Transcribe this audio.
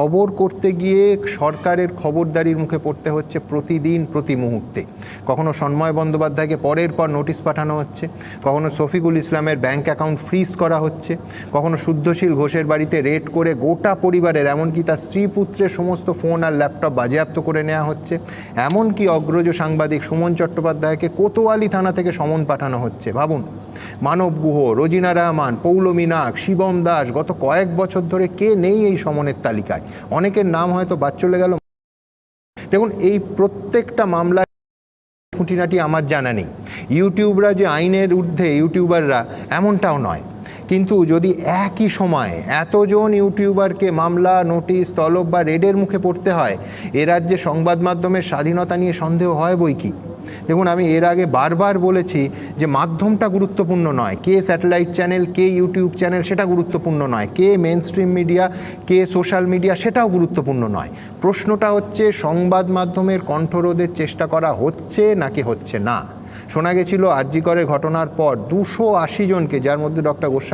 খবর করতে গিয়ে সরকারের খবরদারির মুখে পড়তে হচ্ছে প্রতিদিন প্রতি মুহূর্তে। কখনো সন্ময় বন্দ্যোপাধ্যায়কে পরের পর নোটিশ পাঠানো হচ্ছে, কখনো শফিকুল ইসলামের ব্যাংক অ্যাকাউন্ট ফ্রিজ করা হচ্ছে, কখনো শুদ্ধশীল ঘোষের বাড়িতে রেড করে গোটা পরিবারের এমনকি তার স্ত্রী পুত্রের সমস্ত ফোন আর ল্যাপটপ বাজেয়াপ্ত করে নেওয়া হচ্ছে। এমনকি অগ্রজ সাংবাদিক সুমন চট্টোপাধ্যায়কে কোতোয়ালি থানা থেকে সমন পাঠানো হচ্ছে। ভাবুন, মানব গুহ, রোজিনা রহমান, পৌলমী নাগ, শিবম দাস, গত কয়েক বছর ধরে কে নেই এই সমনের তালিকায়? অনেকের নাম হয়তো বাদ চলে গেল। দেখুন, এই প্রত্যেকটা মামলার খুঁটিনাটি আমার জানা নেই। ইউটিউবরা যে আইনের ঊর্ধ্বে ইউটিউবাররা, এমনটাও নয়। কিন্তু যদি একই সময়ে এতজন ইউটিউবারকে মামলা, নোটিশ, তলব বা রেডের মুখে পড়তে হয়, এ রাজ্যে সংবাদ মাধ্যমের স্বাধীনতা নিয়ে সন্দেহ হয় বই কি। দেখুন, আমি এর আগে বারবার বলেছি যে মাধ্যমটা গুরুত্বপূর্ণ নয়, কে স্যাটেলাইট চ্যানেল, কে ইউটিউব চ্যানেল সেটা গুরুত্বপূর্ণ নয়, কে মেন স্ট্রিম মিডিয়া, কে সোশ্যাল মিডিয়া সেটাও গুরুত্বপূর্ণ নয়। প্রশ্নটা হচ্ছে সংবাদ মাধ্যমের কণ্ঠরোধের চেষ্টা করা হচ্ছে নাকি হচ্ছে না। শোনা গেছিল আর জি করের ঘটনার পর 280 জনকে, যার মধ্যে ডক্টর গোস্বামী